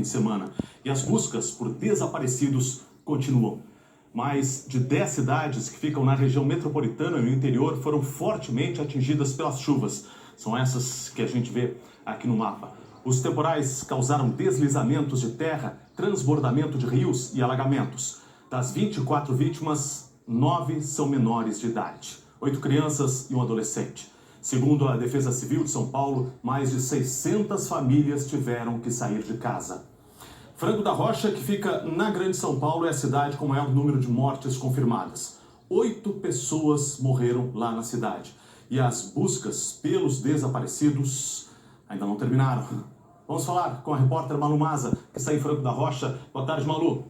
de semana. E as buscas por desaparecidos continuam. Mais de 10 cidades que ficam na região metropolitana e no interior foram fortemente atingidas pelas chuvas. São essas que a gente vê aqui no mapa. Os temporais causaram deslizamentos de terra, transbordamento de rios e alagamentos. Das 24 vítimas, 9 são menores de idade. 8 crianças e um adolescente. Segundo a Defesa Civil de São Paulo, mais de 600 famílias tiveram que sair de casa. Franco da Rocha, que fica na Grande São Paulo, é a cidade com o maior número de mortes confirmadas. 8 pessoas morreram lá na cidade. E as buscas pelos desaparecidos ainda não terminaram. Vamos falar com a repórter Malu Maza, que está em Franco da Rocha. Boa tarde, Malu.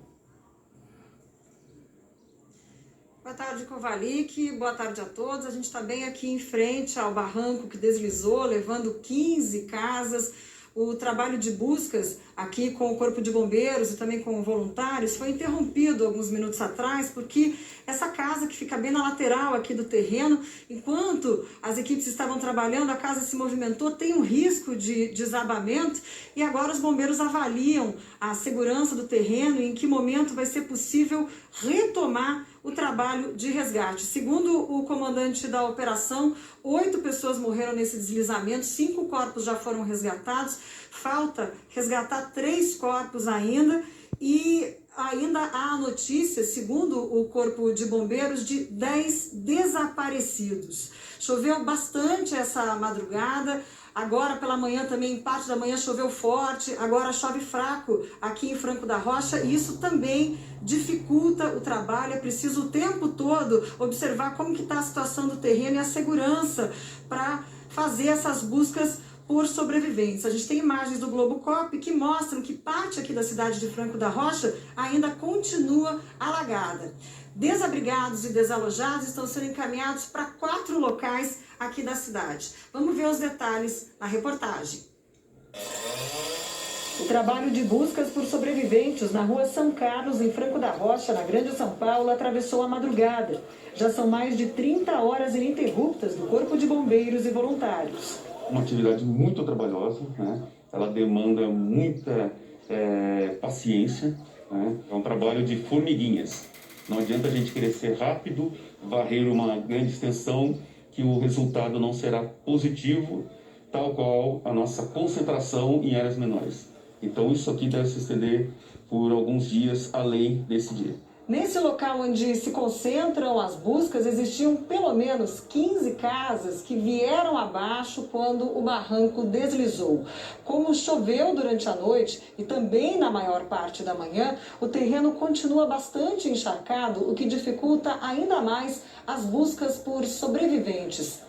Boa tarde, Kovalik. Boa tarde a todos. A gente está bem aqui em frente ao barranco que deslizou, levando 15 casas. O trabalho de buscas aqui com o Corpo de Bombeiros e também com voluntários foi interrompido alguns minutos atrás, porque essa casa que fica bem na lateral aqui do terreno, enquanto as equipes estavam trabalhando, a casa se movimentou, tem um risco de desabamento e agora os bombeiros avaliam a segurança do terreno e em que momento vai ser possível retomar o trabalho de resgate. Segundo o comandante da operação, 8 pessoas morreram nesse deslizamento, 5 corpos já foram resgatados, falta resgatar 3 corpos ainda e ainda há a notícia, segundo o Corpo de Bombeiros, de 10 desaparecidos. Choveu bastante essa madrugada. Agora pela manhã também, parte da manhã choveu forte, agora chove fraco aqui em Franco da Rocha e isso também dificulta o trabalho. É preciso o tempo todo observar como que está a situação do terreno e a segurança para fazer essas buscas por sobreviventes. A gente tem imagens do Globocop que mostram que parte aqui da cidade de Franco da Rocha ainda continua alagada. Desabrigados e desalojados estão sendo encaminhados para 4 locais aqui da cidade. Vamos ver os detalhes na reportagem. O trabalho de buscas por sobreviventes na rua São Carlos, em Franco da Rocha, na Grande São Paulo, atravessou a madrugada. Já são mais de 30 horas ininterruptas do Corpo de Bombeiros e voluntários. Uma atividade muito trabalhosa, né? Ela demanda muita paciência, né? É um trabalho de formiguinhas. Não adianta a gente querer ser rápido, varrer uma grande extensão, que o resultado não será positivo, tal qual a nossa concentração em áreas menores. Então isso aqui deve se estender por alguns dias além desse dia. Nesse local onde se concentram as buscas, existiam pelo menos 15 casas que vieram abaixo quando o barranco deslizou. Como choveu durante a noite e também na maior parte da manhã, o terreno continua bastante encharcado, o que dificulta ainda mais as buscas por sobreviventes.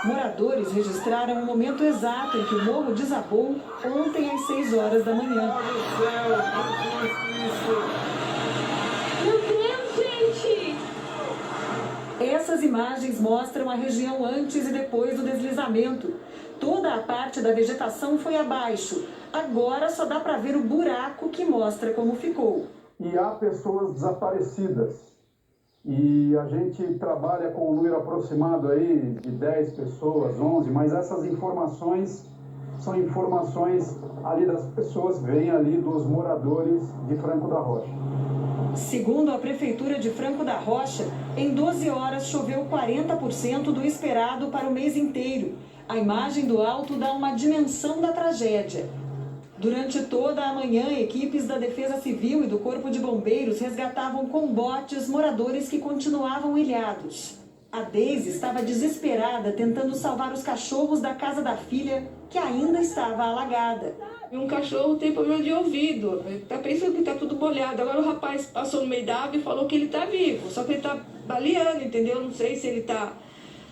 Moradores registraram o momento exato em que o morro desabou ontem às 6 horas da manhã. Meu Deus, gente! Essas imagens mostram a região antes e depois do deslizamento. Toda a parte da vegetação foi abaixo. Agora só dá para ver o buraco que mostra como ficou. E há pessoas desaparecidas. E a gente trabalha com um número aproximado aí de 10 pessoas, 11, mas essas informações são informações ali das pessoas, vêm ali dos moradores de Franco da Rocha. Segundo a Prefeitura de Franco da Rocha, em 12 horas choveu 40% do esperado para o mês inteiro. A imagem do alto dá uma dimensão da tragédia. Durante toda a manhã, equipes da Defesa Civil e do Corpo de Bombeiros resgatavam com botes moradores que continuavam ilhados. A Deise estava desesperada tentando salvar os cachorros da casa da filha, que ainda estava alagada. Um cachorro tem problema de ouvido, tá pensando que tá tudo molhado. Agora o rapaz passou no meio da água e falou que ele tá vivo, só que ele tá baleando, entendeu? Não sei se ele tá...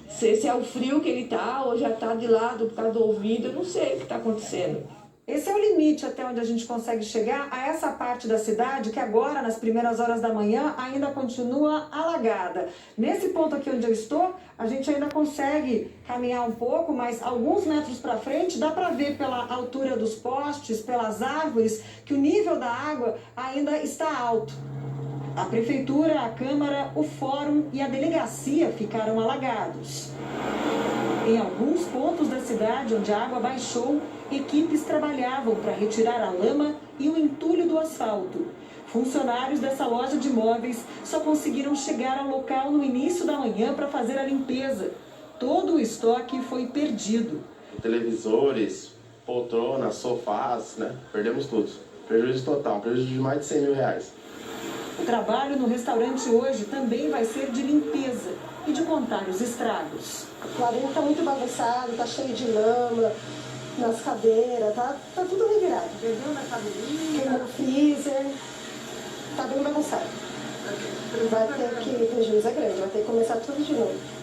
Se é o frio que ele tá, ou já tá de lado por causa do ouvido, eu não sei o que tá acontecendo. Esse é o limite até onde a gente consegue chegar a essa parte da cidade que agora, nas primeiras horas da manhã, ainda continua alagada. Nesse ponto aqui onde eu estou, a gente ainda consegue caminhar um pouco, mas alguns metros para frente dá para ver pela altura dos postes, pelas árvores, que o nível da água ainda está alto. A Prefeitura, a Câmara, o Fórum e a Delegacia ficaram alagados. Em alguns pontos da cidade onde a água baixou, equipes trabalhavam para retirar a lama e o entulho do asfalto. Funcionários dessa loja de móveis só conseguiram chegar ao local no início da manhã para fazer a limpeza. Todo o estoque foi perdido. Televisores, poltronas, sofás, né? Perdemos tudo. Prejuízo total, prejuízo de mais de 100 mil reais. O trabalho no restaurante hoje também vai ser de limpeza e de contar os estragos. Lá dentro está muito bagunçado, está cheio de lama nas cadeiras, tá tudo revirado. Perdeu na cadeirinha? Queimou o freezer, tá bem bagunçado. Vai ter que, o prejuízo é grande, vai ter que começar tudo de novo.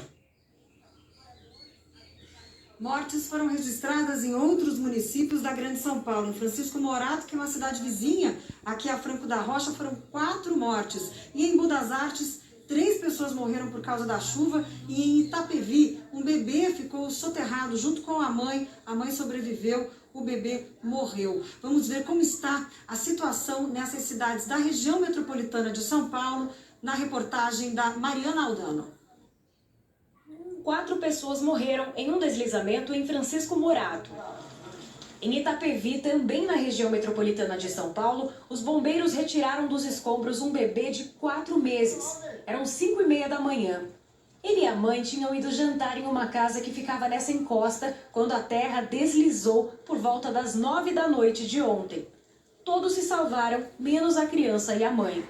Mortes foram registradas em outros municípios da Grande São Paulo. Em Francisco Morato, que é uma cidade vizinha, aqui a Franco da Rocha, foram 4 mortes. E em Buenos das Artes, 3 pessoas morreram por causa da chuva. E em Itapevi, um bebê ficou soterrado junto com a mãe. A mãe sobreviveu, o bebê morreu. Vamos ver como está a situação nessas cidades da região metropolitana de São Paulo, na reportagem da Mariana Aldano. 4 pessoas morreram em um deslizamento em Francisco Morato. Em Itapevi, também na região metropolitana de São Paulo, os bombeiros retiraram dos escombros um bebê de 4 meses. Eram 5h30 da manhã. Ele e a mãe tinham ido jantar em uma casa que ficava nessa encosta quando a terra deslizou por volta das 9 da noite de ontem. Todos se salvaram, menos a criança e a mãe.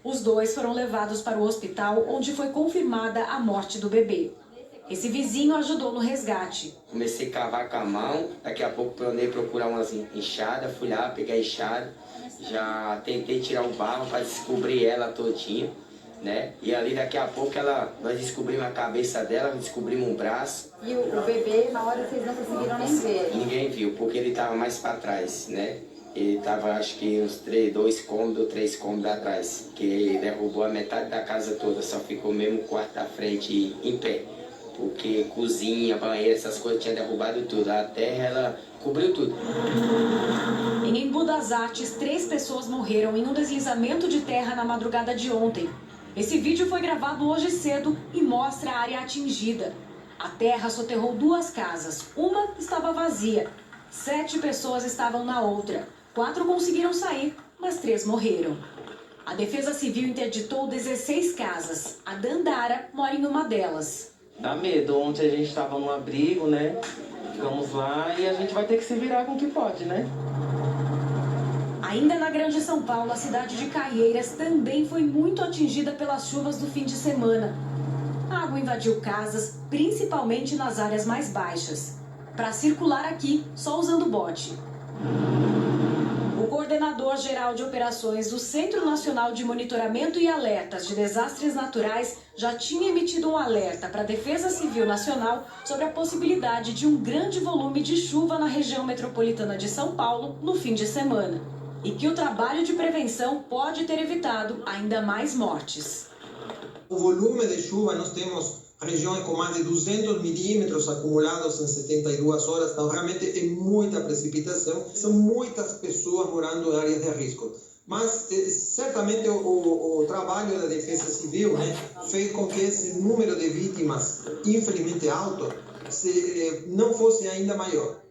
Os 2 foram levados para o hospital, onde foi confirmada a morte do bebê. Esse vizinho ajudou no resgate. Comecei a cavar com a mão, daqui a pouco eu procurar umas enxadas, fui lá, peguei a enxada, já tentei tirar o barro para descobrir ela todinha, né? E ali daqui a pouco nós descobrimos a cabeça dela, descobrimos um braço. E o bebê, na hora vocês não conseguiram nem ver? Ninguém viu, porque ele estava mais para trás, né? Ele estava, acho que uns 3 cômodos atrás, que ele derrubou a metade da casa toda, só ficou mesmo o quarto da frente em pé. Porque cozinha, banheiro, essas coisas tinha derrubado tudo. A terra, ela cobriu tudo. Em Embu das Artes, 3 pessoas morreram em um deslizamento de terra na madrugada de ontem. Esse vídeo foi gravado hoje cedo e mostra a área atingida. A terra soterrou 2 casas. Uma estava vazia. 7 pessoas estavam na outra. 4 conseguiram sair, mas 3 morreram. A Defesa Civil interditou 16 casas. A Dandara mora em uma delas. Dá medo. Ontem a gente estava num abrigo, né? Ficamos lá e a gente vai ter que se virar com o que pode, né? Ainda na Grande São Paulo, a cidade de Caieiras também foi muito atingida pelas chuvas do fim de semana. A água invadiu casas, principalmente nas áreas mais baixas. Para circular aqui, só usando bote. O coordenador-geral de operações do Centro Nacional de Monitoramento e Alertas de Desastres Naturais já tinha emitido um alerta para a Defesa Civil Nacional sobre a possibilidade de um grande volume de chuva na região metropolitana de São Paulo no fim de semana. E que o trabalho de prevenção pode ter evitado ainda mais mortes. O volume de chuva, nós temos regiões com mais de 200 milímetros acumulados em 72 horas, então realmente é muita precipitação, são muitas pessoas morando em áreas de risco. Mas certamente o trabalho da Defesa Civil, né, fez com que esse número de vítimas, infelizmente alto, não fosse ainda maior.